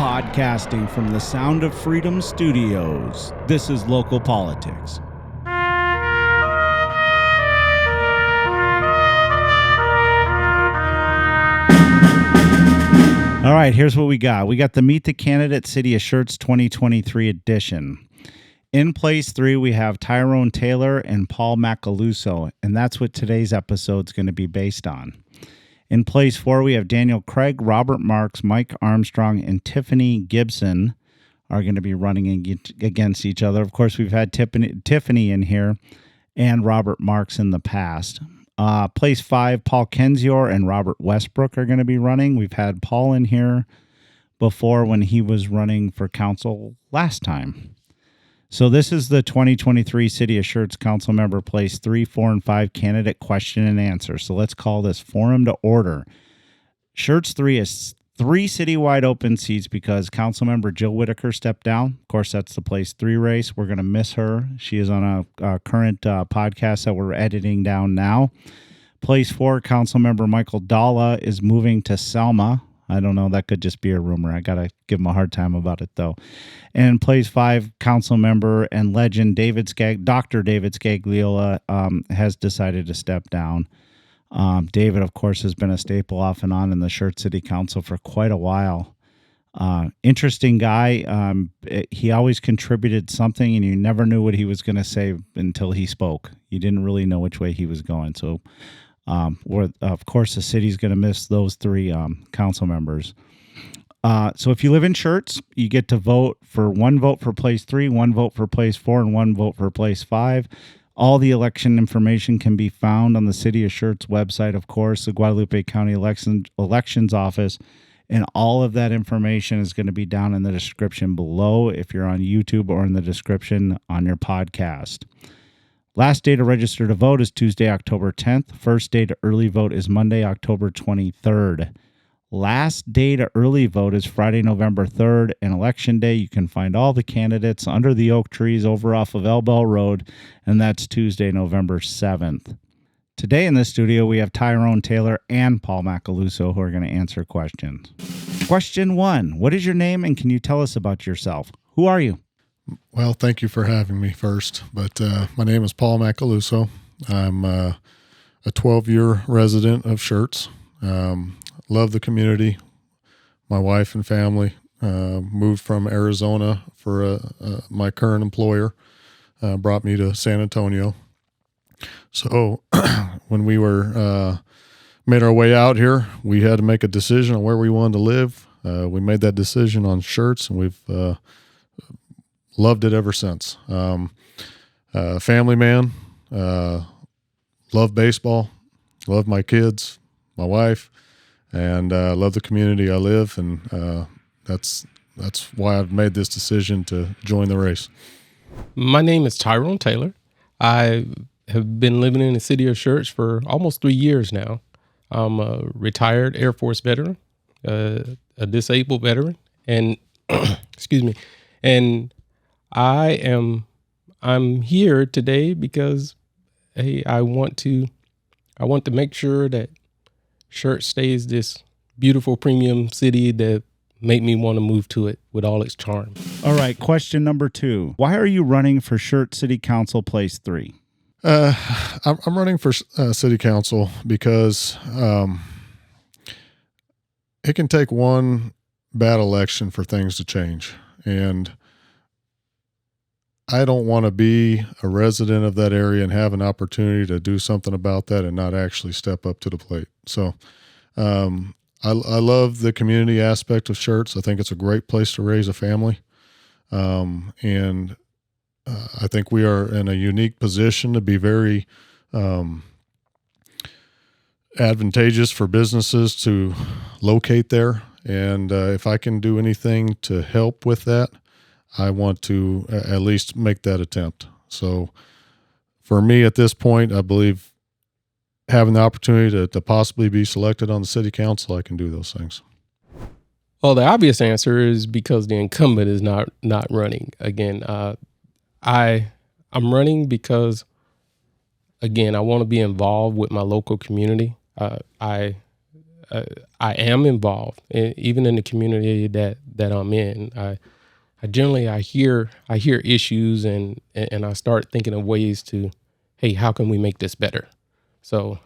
Podcasting from the Sound of Freedom Studios, this is Local Politics. All right, here's what we got. We got the Meet the Candidate City of Schertz 2023 edition. In place 3, we have Tyrone Taylor and Paul MACALUSO, and that's what today's episode is going to be based on. In place 4, we have Daniel Craig, Robert Marks, Mike Armstrong, and Tiffany Gibson are going to be running against each other. Of course, we've had Tiffany in here and Robert Marks in the past. Place 5, Paul Kenzior and Robert Westbrook are going to be running. We've had Paul in here before when he was running for council last time. So this is the 2023 City of Schertz Council Member Place 3, 4, and 5 candidate question and answer. So let's call this forum to order. Schertz 3 is 3 citywide open seats because Councilmember Jill Whitaker stepped down. Of course, that's the Place 3 race. We're going to miss her. She is on a current podcast that we're editing down now. Place 4, Councilmember Michael Dalla is moving to Selma. I don't know. That could just be a rumor. I got to give him a hard time about it, though. And place 5, council member and legend Dr. David Scagliola has decided to step down. David, of course, has been a staple off and on in the Schertz City Council for quite a while. Interesting guy. He always contributed something, and you never knew what he was going to say until he spoke. You didn't really know which way he was going. So, of course, the city's going to miss those 3 council members. So if you live in Schertz, you get to vote for 1 vote for Place 3, 1 vote for Place 4, and 1 vote for Place 5. All the election information can be found on the City of Schertz website, of course, the Guadalupe County Elections Office, and all of that information is going to be down in the description below if you're on YouTube or in the description on your podcast. Last day to register to vote is Tuesday, October 10th. First day to early vote is Monday, October 23rd. Last day to early vote is Friday, November 3rd, and Election Day. You can find all the candidates under the oak trees over off of Elbell Road, and that's Tuesday, November 7th. Today in the studio, we have Tyrone Taylor and Paul MACALUSO who are going to answer questions. Question 1, what is your name, and can you tell us about yourself? Who are you? Well, thank you for having me first, but my name is Paul MACALUSO. I'm a 12-year resident of Schertz. Love the community. My wife and family moved from Arizona for my current employer, brought me to San Antonio. So when we made our way out here, we had to make a decision on where we wanted to live. We made that decision on Schertz, and we've loved it ever since. Family man, love baseball, love my kids, my wife, and love the community I live, and that's why I've made this decision to join the race. My name is Tyrone Taylor. I have been living in the city of Schertz for almost 3 years now. I'm a retired Air Force veteran, a disabled veteran, and excuse me, and I'm here today because I want to make sure that Schertz stays this beautiful premium city that made me want to move to it with all its charm. All right, question number 2. Why are you running for Schertz City Council Place 3? I'm running for city council because it can take one bad election for things to change, and I don't want to be a resident of that area and have an opportunity to do something about that and not actually step up to the plate. So I love the community aspect of Schertz. I think it's a great place to raise a family. And I think we are in a unique position to be very advantageous for businesses to locate there. And if I can do anything to help with that, I want to at least make that attempt. So for me at this point, I believe having the opportunity to possibly be selected on the city council, I can do those things. Well, the obvious answer is because the incumbent is not running. Again, I'm running because, again, I want to be involved with my local community. I I am involved, even in the community that I'm in. I generally I hear issues and I start thinking of ways to, hey, how can we make this better? So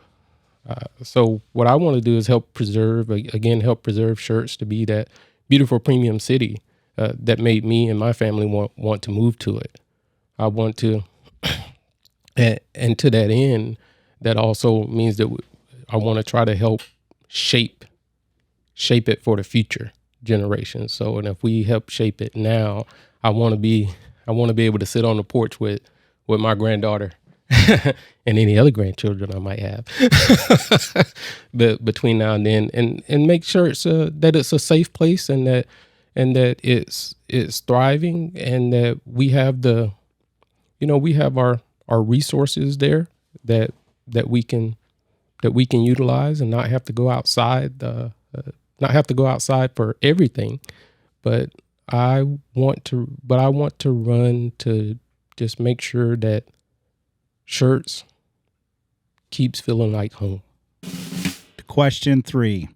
what I want to do is help preserve Schertz to be that beautiful premium city that made me and my family want to move to it. I want to, and to that end, that also means that I want to try to help shape it for the future generations. So, and if we help shape it now, I want to be able to sit on the porch with my granddaughter and any other grandchildren I might have, but between now and then, and make sure that it's a safe place and that it's thriving, and that we have our resources there that we can utilize and not have to go outside for everything. But I want to run to just make sure that Schertz keeps feeling like home. Question 3.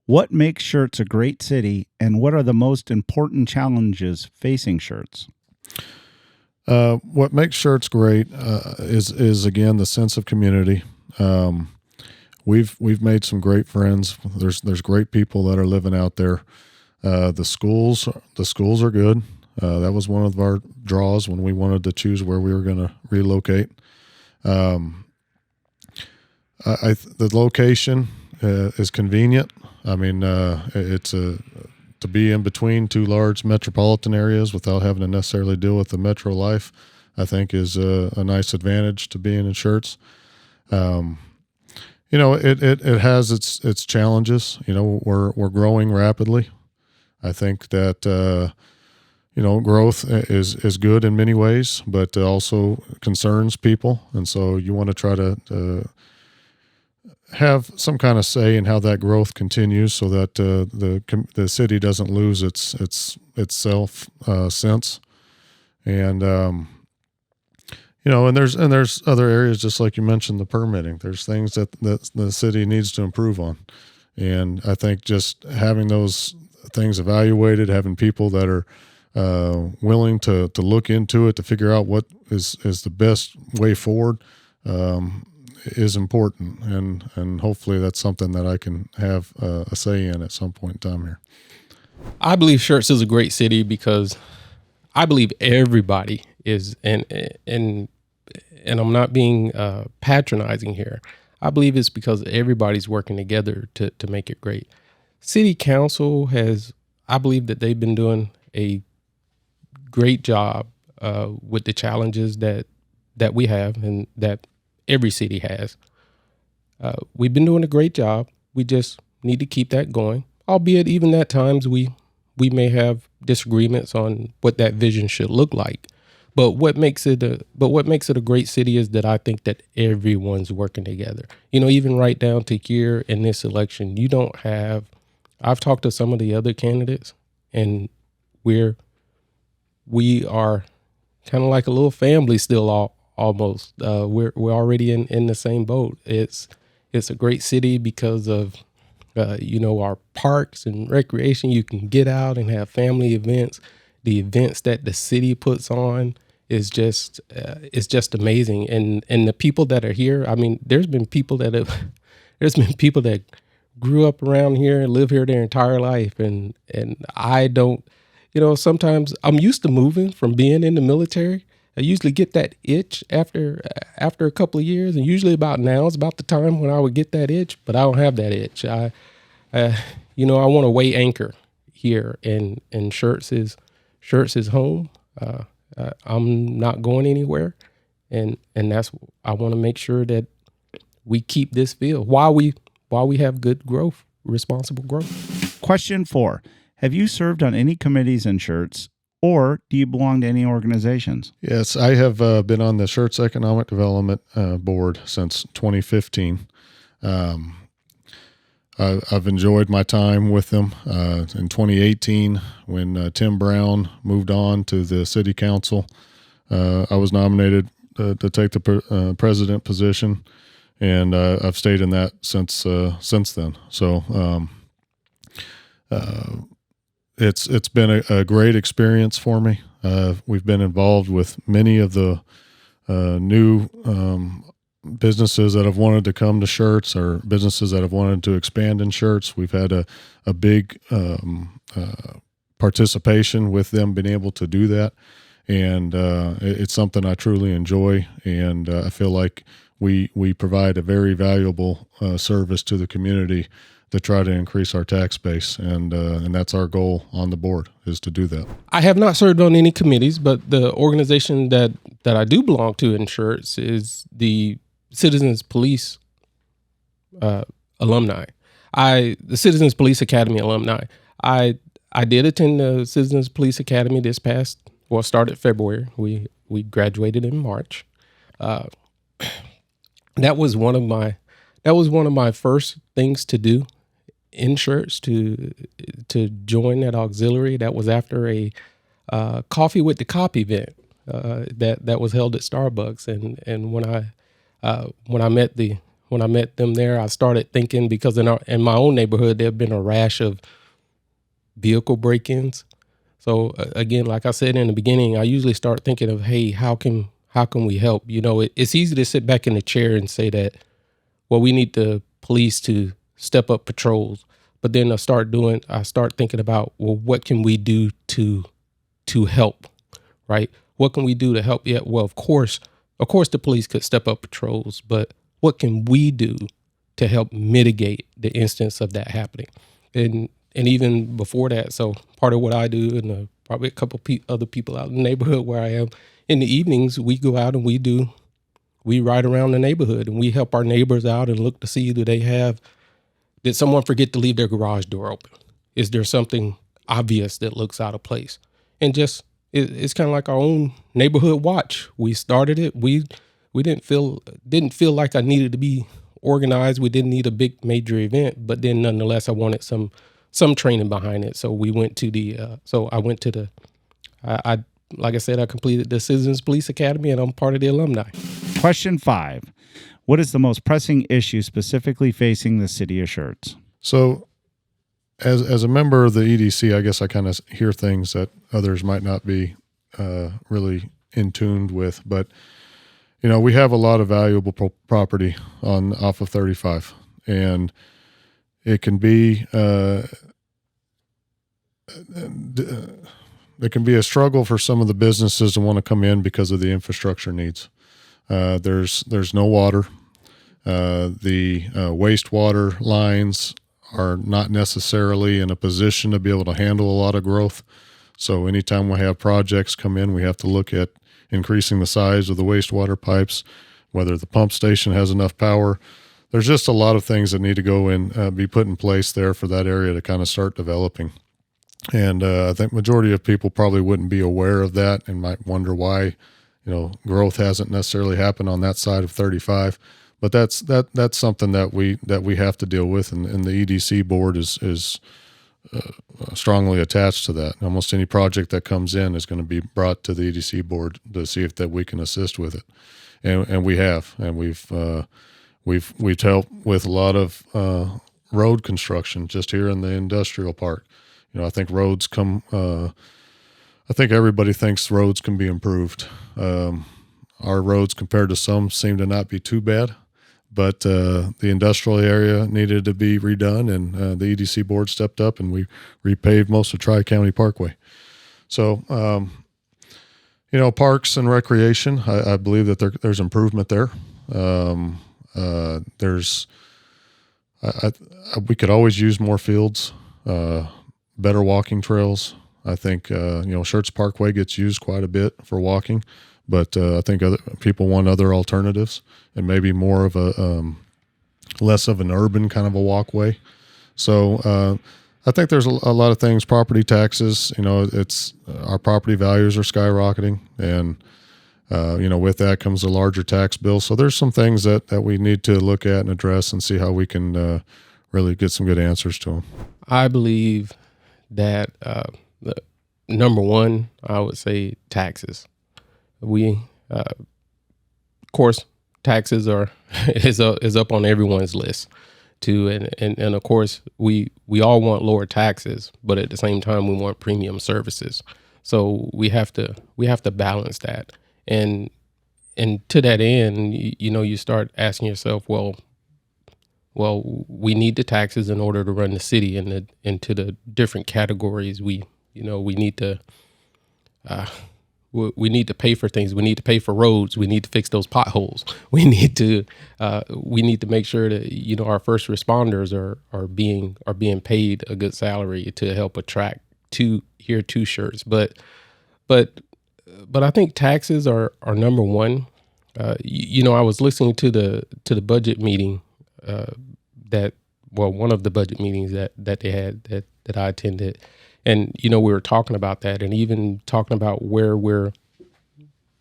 What makes Schertz a great city, and what are the most important challenges facing Schertz? What makes Schertz great is again the sense of community. We've made some great friends. There's great people that are living out there. The schools are good. That was one of our draws when we wanted to choose where we were going to relocate. The location is convenient. I mean, it's to be in between two large metropolitan areas without having to necessarily deal with the metro life, I think is a nice advantage to being in Schertz. It has its challenges. We're growing rapidly. I think that growth is good in many ways, but also concerns people, and so you want to try to have some kind of say in how that growth continues, so that the city doesn't lose its self sense, and and there's other areas, just like you mentioned, the permitting. There's things that the city needs to improve on, and I think just having those things evaluated, having people that are willing to look into it to figure out what is the best way forward is important, and hopefully that's something that I can have a say in at some point in time here. I believe Schertz is a great city because I believe everybody is, and I'm not being patronizing here. I believe it's because everybody's working together to make it great. City Council I believe that they've been doing a great job with the challenges that we have and that every city has. We've been doing a great job. We just need to keep that going, albeit even at times we may have disagreements on what that vision should look like. But what makes it a great city is that I think that everyone's working together. Even right down to here in this election, I've talked to some of the other candidates, and we are kind of like a little family still, almost. We're already in the same boat. It's a great city because of our parks and recreation. You can get out and have family events. The events that the city puts on is just amazing. And the people that are here, I mean, there's been people that grew up around here and live here their entire life, and I don't. Sometimes I'm used to moving from being in the military. I usually get that itch after a couple of years, and usually about now is about the time when I would get that itch, but I don't have that itch. I want to weigh anchor here, and Schertz is home. I'm not going anywhere, and that's, I want to make sure that we keep this feel while we have good growth, responsible growth. Question 4. Have you served on any committees in Schertz, or do you belong to any organizations? Yes, I have been on the Schertz Economic Development Board since 2015. I've enjoyed my time with them. In 2018, when Tim Brown moved on to the city council, I was nominated to take the president position, and I've stayed in that since then. So it's been a great experience for me. We've been involved with many of the new businesses that have wanted to come to Schertz, or businesses that have wanted to expand in Schertz. We've had a big participation with them being able to do that. And it's something I truly enjoy. And I feel like we provide a very valuable service to the community to try to increase our tax base. And that's our goal on the board, is to do that. I have not served on any committees, but the organization that I do belong to in Schertz is the Citizens Police alumni. The Citizens Police Academy alumni. I did attend the Citizens Police Academy started February. We graduated in March. That was one of my first things to do in Schertz, to join that auxiliary. That was after a coffee with the cop event that was held at Starbucks. And when I met them there, I started thinking, because in my own neighborhood there have been a rash of vehicle break-ins. So again, like I said in the beginning, I usually start thinking of, hey, how can we help? It's easy to sit back in the chair and say that, well, we need the police to step up patrols. But then I start thinking about, well, what can we do to help, right? What can we do to help? Yeah, well, of course the police could step up patrols, but what can we do to help mitigate the instance of that happening? And even before that, so part of what I do, and probably a couple other people out in the neighborhood where I am, in the evenings, we go out and we ride around the neighborhood and we help our neighbors out and look to see, did someone forget to leave their garage door open? Is there something obvious that looks out of place? And just, it's kind of like our own neighborhood watch. We started it. We didn't feel like I needed to be organized. We didn't need a big major event, but then nonetheless, I wanted some training behind it. So we went to like I said, I completed the Citizens Police Academy, and I'm part of the alumni. Question 5. What is the most pressing issue specifically facing the city of Schertz? So as a member of the EDC, I guess I kind of hear things that others might not be really in tune with. But, we have a lot of valuable property off of 35. And it can be it can be a struggle for some of the businesses to want to come in because of the infrastructure needs. There's no water. The wastewater lines are not necessarily in a position to be able to handle a lot of growth. So anytime we have projects come in, we have to look at increasing the size of the wastewater pipes, whether the pump station has enough power. There's just a lot of things that need to go in, be put in place there for that area to kind of start developing. And I think majority of people probably wouldn't be aware of that and might wonder why, growth hasn't necessarily happened on that side of 35. But that's something that we have to deal with, and the EDC board is strongly attached to that. Almost any project that comes in is going to be brought to the EDC board to see if that we can assist with it, and we have, and we've helped with a lot of road construction just here in the industrial park. I think roads I think everybody thinks roads can be improved. Our roads compared to some seem to not be too bad, but the industrial area needed to be redone, and the EDC board stepped up and we repaved most of Tri-County Parkway. So, parks and recreation, I believe that there's improvement there. We could always use more fields, better walking trails. I think, Schertz Parkway gets used quite a bit for walking, but I think other people want other alternatives and maybe more of less of an urban kind of a walkway. So I think there's a lot of things. Property taxes, it's our property values are skyrocketing, and with that comes a larger tax bill. So there's some things that we need to look at and address and see how we can really get some good answers to them. I believe that the number one, I would say taxes. We, of course, taxes are is up on everyone's list too, and of course we all want lower taxes, but at the same time we want premium services. So we have to balance that, and to that end, you start asking yourself, well, we need the taxes in order to run the city, and into the different categories. We need to we need to pay for things. We need to pay for roads. We need to fix those potholes. We need to make sure that our first responders are being paid a good salary to help attract to Schertz. But I think taxes are number one. I was listening to the budget meeting one of the budget meetings that they had that I attended. And, we were talking about that, and even talking about where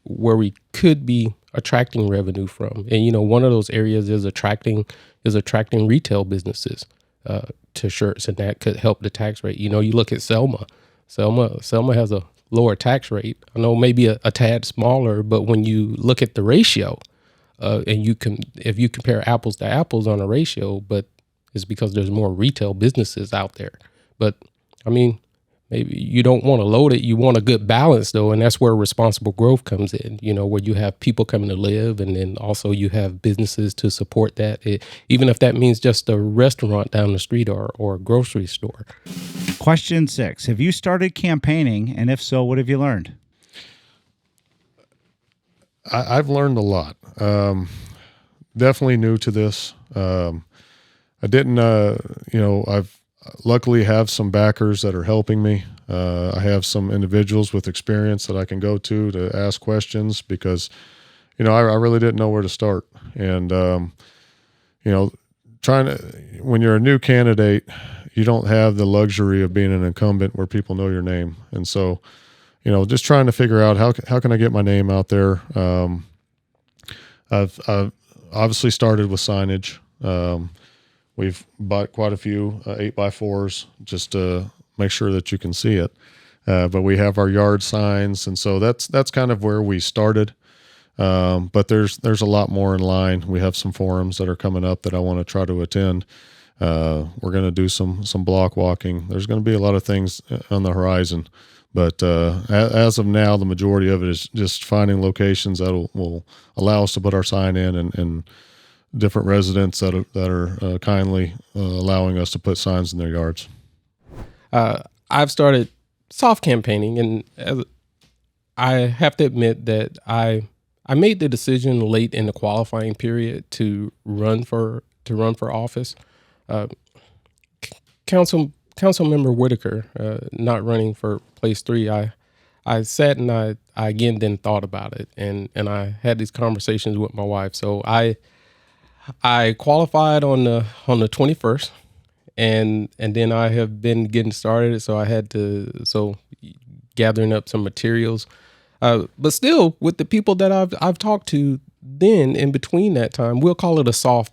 we could be attracting revenue from. And, one of those areas is attracting retail businesses to Schertz, and that could help the tax rate. You look at Selma. Selma has a lower tax rate. I know maybe a tad smaller, but when you look at the ratio, and if you compare apples to apples on a ratio, but it's because there's more retail businesses out there. But I mean, maybe you don't want to load it. You want a good balance, though, and that's where responsible growth comes in, where you have people coming to live, and then also you have businesses to support that, even if that means just a restaurant down the street or a grocery store. Question 6. Have you started campaigning, and if so, what have you learned? I've learned a lot. Definitely new to this. I didn't, I've luckily have some backers that are helping me. I have some individuals with experience that I can go to ask questions, because, I really didn't know where to start. And, when you're a new candidate, you don't have the luxury of being an incumbent where people know your name. And so, just trying to figure out how can I get my name out there. I've obviously started with signage. We've bought quite a few 8x4s just to make sure that you can see it. But we have our yard signs, and so that's kind of where we started. But there's a lot more in line. We have some forums that are coming up that I want to try to attend. We're going to do some block walking. There's going to be a lot of things on the horizon. But as of now, the majority of it is just finding locations that will allow us to put our sign in, and different residents that are kindly allowing us to put signs in their yards. I've started soft campaigning, and I have to admit that I made the decision late in the qualifying period to run for office. Councilmember Whitaker not running for place 3. I sat and I again then thought about it, and I had these conversations with my wife. So I qualified on the 21st, and then I have been getting started. So I had to gathering up some materials, but still with the people that I've talked to. Then in between that time, we'll call it a soft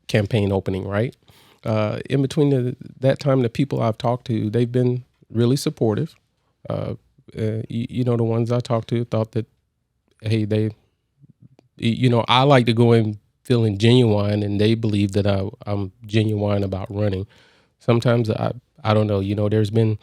campaign opening, right? In between that time, the people I've talked to, they've been really supportive. The ones I talked to thought that, hey, I like to go in feeling genuine, and they believe that I'm genuine about running. Sometimes I don't know, there's been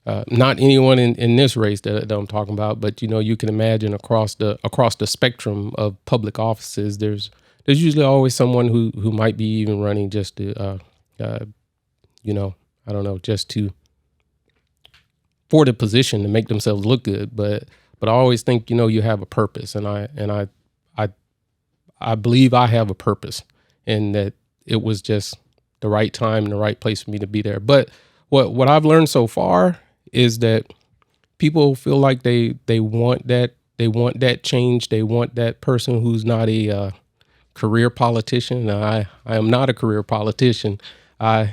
not anyone in this race that I'm talking about, but you can imagine across the spectrum of public offices, there's usually always someone who might be even running just to I don't know, just for the position to make themselves look good. But I always think, you have a purpose, and I believe I have a purpose, and that it was just the right time and the right place for me to be there. But what I've learned so far is that people feel like they want that change. They want that person who's not a career politician. Now, I am not a career politician. I've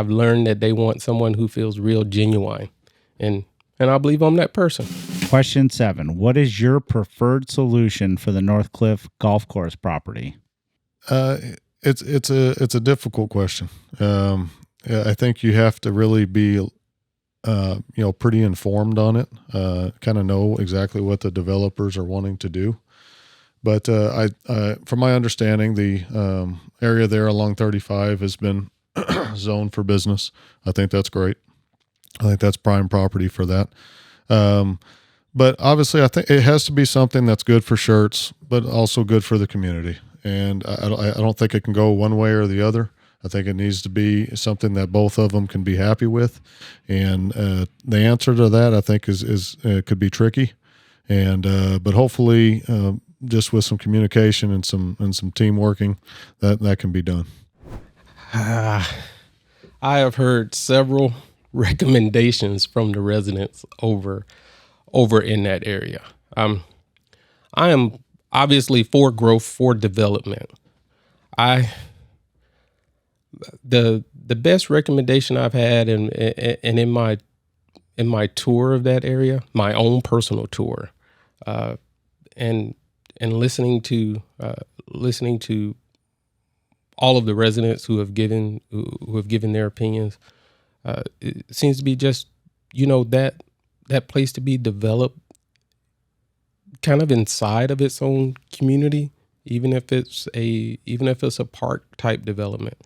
learned that they want someone who feels real genuine, and I believe I'm that person. Question 7. What is your preferred solution for the North Cliff Golf Course property? It's a difficult question. I think you have to really be pretty informed on it. Kind of know exactly what the developers are wanting to do. But from my understanding, the area there along 35 has been zoned for business. I think that's great. I think that's prime property for that. But obviously, I think it has to be something that's good for Schertz, but also good for the community. And I don't think it can go one way or the other. I think it needs to be something that both of them can be happy with. And the answer to that, I think, is could be tricky. And but hopefully, just with some communication and some team working, that can be done. I have heard several recommendations from the residents over in that area. I am obviously for growth, for development. The best recommendation I've had and in my tour of that area, my own personal tour, and listening to all of the residents who have given their opinions, it seems to be just, that place to be developed kind of inside of its own community, even if it's a park type development.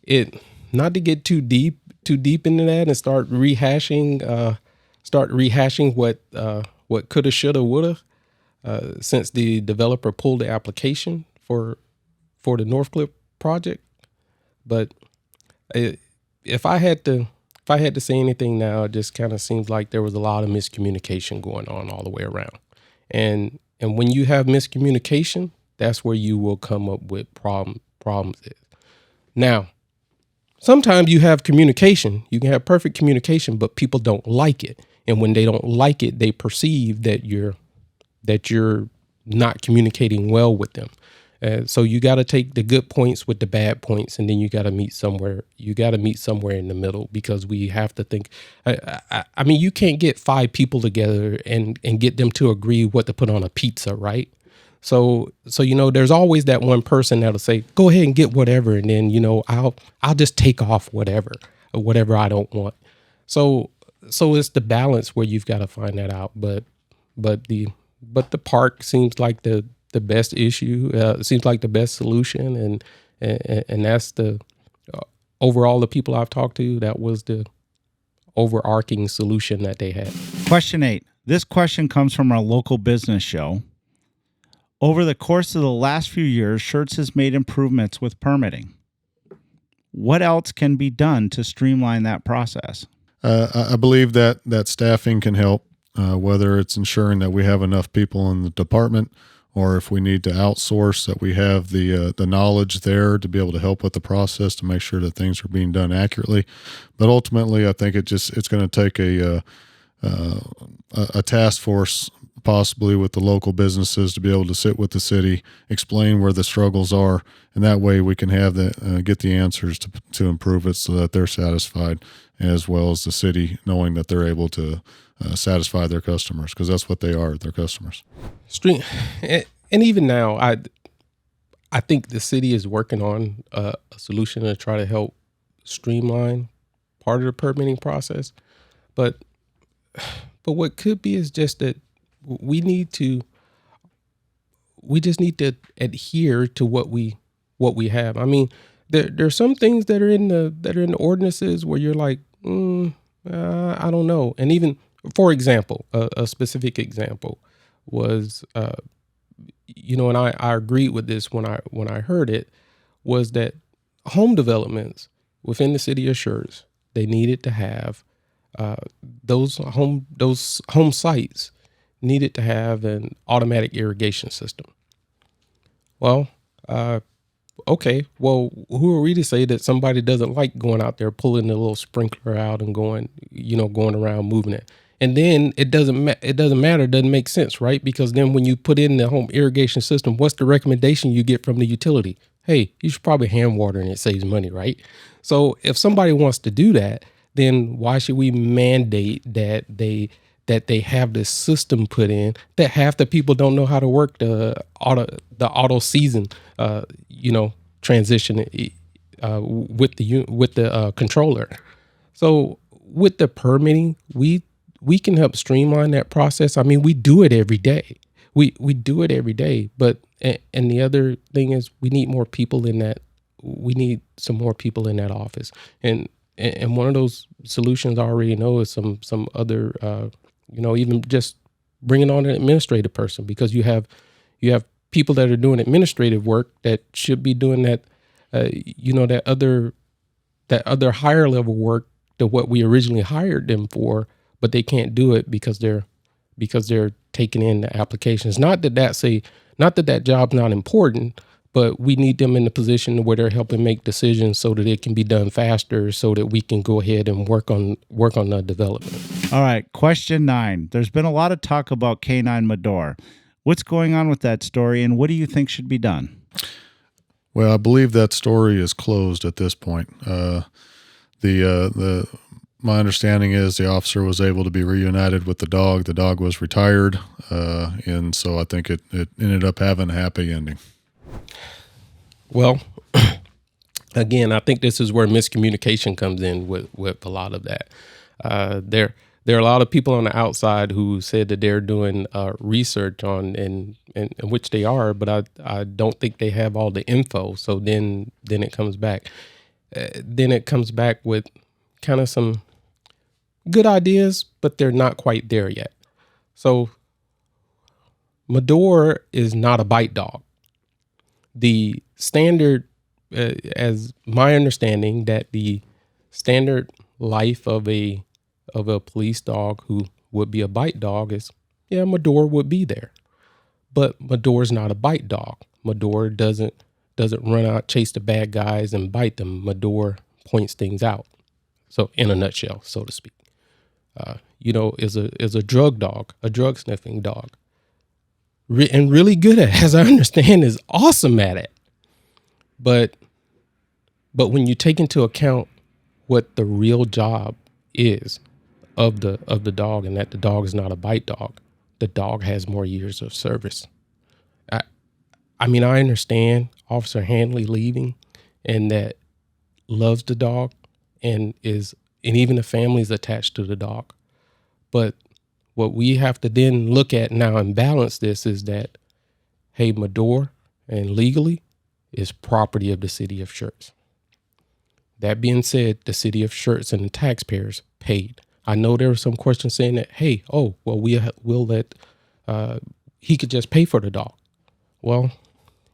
It, not to get too deep into that and start rehashing what coulda, shoulda, woulda, since the developer pulled the application for the Northcliffe project. But if I had to say anything now, it just kind of seems like there was a lot of miscommunication going on all the way around. And when you have miscommunication, that's where you will come up with problems. Now, sometimes you have communication. You can have perfect communication, but people don't like it. And when they don't like it, they perceive that you're not communicating well with them. So you got to take the good points with the bad points, and then you got to meet somewhere. You got to meet somewhere in the middle, because we have to think. I mean, you can't get 5 people together and get them to agree what to put on a pizza, right? So there's always that one person that'll say, "Go ahead and get whatever," and then I'll just take off whatever I don't want. So it's the balance where you've got to find that out. But the park seems like the best issue. It seems like the best solution, and that's the overall, the people I've talked to, that was the overarching solution that they had. Question 8. This question comes from our local business show. Over the course of the last few years, Schertz has made improvements with permitting. What else can be done to streamline that process? I believe that staffing can help, whether it's ensuring that we have enough people in the department, or if we need to outsource, that we have the knowledge there to be able to help with the process to make sure that things are being done accurately. But ultimately, I think it's going to take a task force, possibly with the local businesses, to be able to sit with the city, explain where the struggles are, and that way we can have get the answers to improve it, so that they're satisfied, as well as the city knowing that they're able to satisfy their customers, because that's what they are, their customers. And even now, I think the city is working on a solution to try to help streamline part of the permitting process. But what could be is just that we just need to adhere to what we have. I mean, there's some things that are in the ordinances where you're like, I don't know. And even, for example, a specific example was, and I agreed with this when I heard it, was that home developments within the city of Schertz, they needed to have those home sites needed to have an automatic irrigation system. Well, okay. Well, who are we to say that somebody doesn't like going out there, pulling the little sprinkler out and going around moving it? And then it doesn't matter. It doesn't make sense, right? Because then when you put in the home irrigation system, what's the recommendation you get from the utility? Hey, you should probably hand water and it saves money, right? So if somebody wants to do that, then why should we mandate that they have this system put in that half the people don't know how to work the auto season, transition with the controller. So with the permitting, we can help streamline that process. I mean, we do it every day. we do it every day. But and the other thing is we need more people in that. We need some more people in that office. And one of those solutions I already know is some other even just bringing on an administrative person, because you have people that are doing administrative work that should be doing that that other higher level work to what we originally hired them for, but they can't do it because they're taking in the applications. Not that job's not important, but we need them in the position where they're helping make decisions so that it can be done faster, so that we can go ahead and work on the development. All right, question 9. There's been a lot of talk about K9 Medor. What's going on with that story, and what do you think should be done? Well, I believe that story is closed at this point. My understanding is the officer was able to be reunited with the dog. The dog was retired, and so I think it ended up having a happy ending. Well, again, I think this is where miscommunication comes in with a lot of that. There are a lot of people on the outside who said that they're doing research on, and which they are, but I don't think they have all the info. So then it comes back. Then it comes back with kind of some good ideas, but they're not quite there yet. So Medor is not a bite dog. The standard, as my understanding, that the standard life of a police dog who would be a bite dog is, Medor would be there. But Medor's not a bite dog. Medor doesn't run out, chase the bad guys and bite them. Medor points things out. So in a nutshell, so to speak, is a drug dog, a drug sniffing dog. And really good at it, as I understand, is awesome at it. But when you take into account what the real job is of the dog, and that the dog is not a bite dog, the dog has more years of service. I mean, I understand Officer Hanley leaving, and that loves the dog, and even the family's attached to the dog. But what we have to then look at now and balance this is that, hey, Medor, and legally, is property of the city of Schertz. That being said, the city of Schertz and the taxpayers paid. I know there were some questions saying that, hey, we'll let, he could just pay for the dog. Well,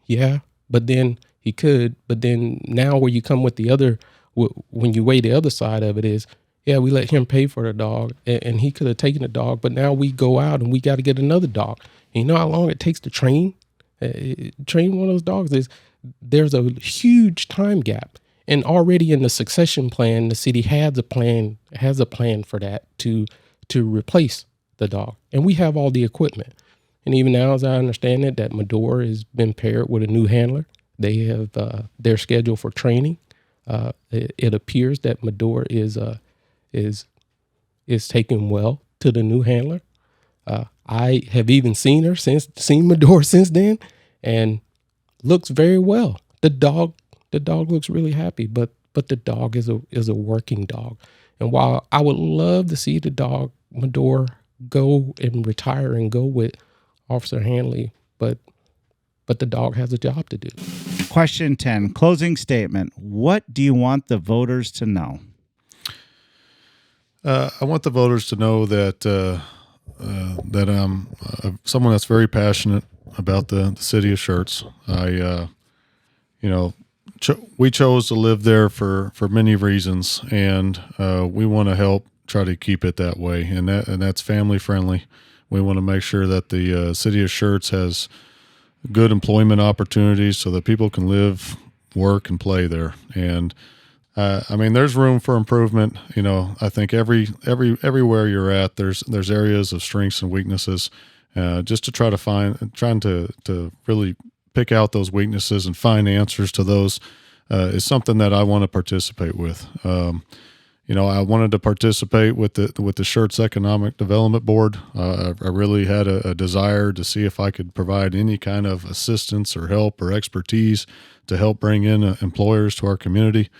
yeah, but then he could. But then now where you come with the other, when you weigh the other side of it is, yeah, we let him pay for the dog, and he could have taken the dog, but now we go out and we got to get another dog. And you know how long it takes to train one of those dogs? There's a huge time gap. And already in the succession plan, the city has a plan for that to replace the dog. And we have all the equipment. And even now, as I understand it, that Medor has been paired with a new handler. They have their schedule for training. It appears that Medor is taken well to the new handler. I have even seen Medor since then, and looks very well. The dog looks really happy, but the dog is a working dog. And while I would love to see the dog Medor go and retire and go with Officer Hanley, but the dog has a job to do. Question 10, closing statement. What do you want the voters to know? I want the voters to know that I'm someone that's very passionate about the city of Schertz. We chose to live there for many reasons, and we want to help try to keep it that way, and that's family friendly. We want to make sure that the city of Schertz has good employment opportunities so that people can live, work, and play there. And there's room for improvement. I think everywhere you're at, there's areas of strengths and weaknesses. Just to trying to really pick out those weaknesses and find answers to those is something that I want to participate with. I wanted to participate with the Schertz Economic Development Board. I really had a desire to see if I could provide any kind of assistance or help or expertise to help bring in employers to our community.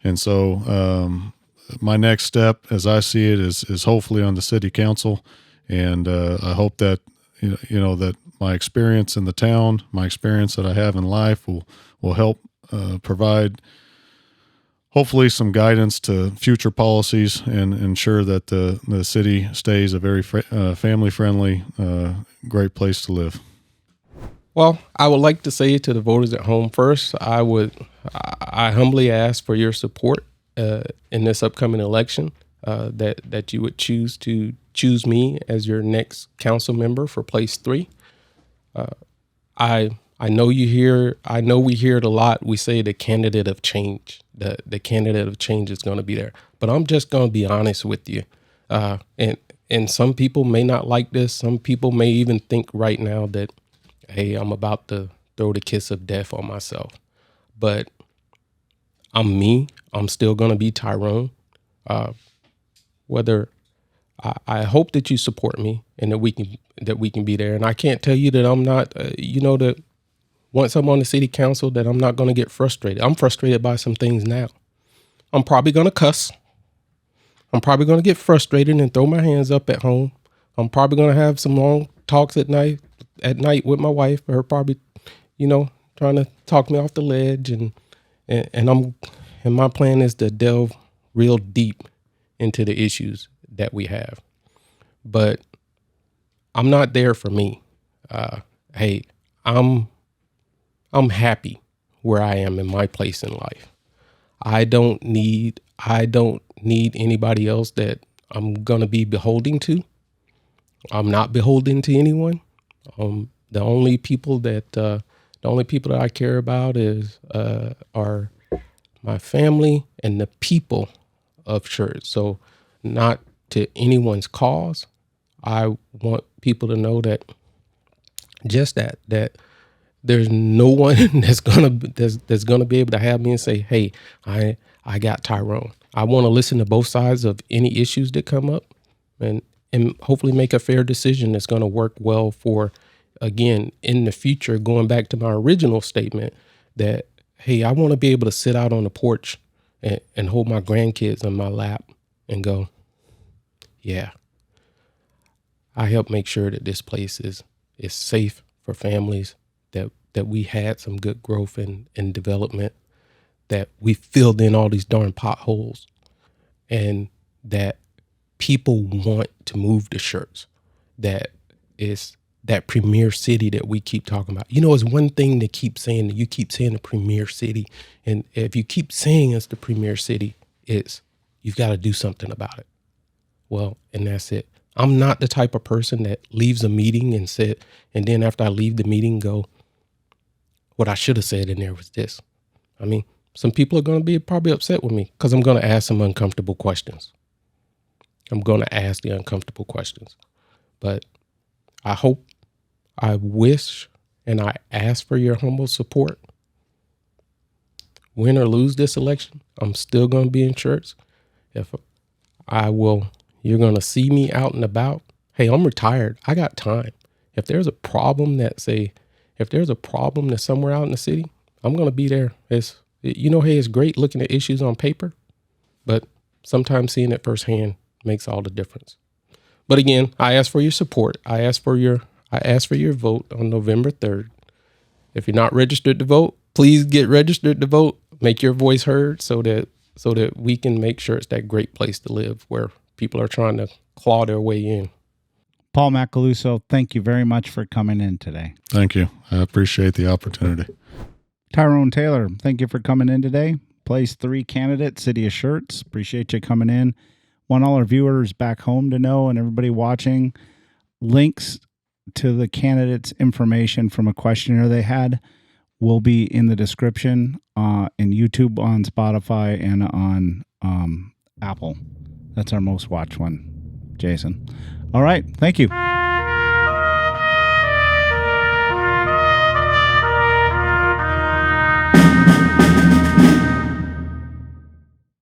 And so my next step, as I see it, is hopefully on the city council. And I hope that that my experience in the town, my experience that I have in life will help provide hopefully some guidance to future policies and ensure that the city stays a very family-friendly, great place to live. Well, I would like to say to the voters at home first, I humbly ask for your support in this upcoming election, that you would choose me as your next council member for place 3. I know we hear it a lot. We say the candidate of change. The candidate of change is going to be there. But I'm just going to be honest with you. And some people may not like this. Some people may even think right now that, hey, I'm about to throw the kiss of death on myself. But I'm me. I'm still going to be Tyrone. I hope that you support me and that we can be there. And I can't tell you that I'm not, that once I'm on the city council, that I'm not going to get frustrated. I'm frustrated by some things now. I'm probably going to cuss. I'm probably going to get frustrated and throw my hands up at home. I'm probably going to have some long talks at night with my wife. Her probably, trying to talk me off the ledge. And my plan is to delve real deep into the issues that we have. But I'm not there for me. Hey, I'm happy where I am in my place in life. I don't need anybody else that I'm going to be beholden to. I'm not beholden to anyone. The only people that I care about are my family and the people of Schertz. So not to anyone's cause. I want people to know that there's no one that's gonna be able to have me and say, hey, I got Tyrone. I want to listen to both sides of any issues that come up and hopefully make a fair decision that's going to work well for, again, in the future, going back to my original statement that, hey, I want to be able to sit out on the porch and hold my grandkids on my lap and go, yeah, I help make sure that this place is safe for families, that we had some good growth and development, that we filled in all these darn potholes, and that people want to move to Schertz. That is that premier city that we keep talking about. It's one thing to keep saying that you keep saying the premier city. And if you keep saying it's the premier city, you've got to do something about it. Well, and that's it. I'm not the type of person that leaves a meeting and then after I leave the meeting go, what I should have said in there was this. I mean, some people are going to be probably upset with me because I'm going to ask some uncomfortable questions. I'm going to ask the uncomfortable questions. But I wish, and I ask for your humble support. Win or lose this election, I'm still going to be in Schertz. You're going to see me out and about. Hey, I'm retired. I got time. If there's a problem that's somewhere out in the city, I'm going to be there. It's great looking at issues on paper, but sometimes seeing it firsthand makes all the difference. But again, I ask for your support. I ask for your vote on November 3rd. If you're not registered to vote, please get registered to vote. Make your voice heard so that we can make sure it's that great place to live where people are trying to claw their way in. Paul MACALUSO, thank you very much for coming in today. Thank you. I appreciate the opportunity. Tyrone Taylor, thank you for coming in today. Place 3 candidate, City of Schertz. Appreciate you coming in. Want all our viewers back home to know, and everybody watching, links to the candidates' information from a questionnaire they had will be in the description in YouTube, on Spotify, and on Apple. That's our most watched one, Jason. All right. Thank you.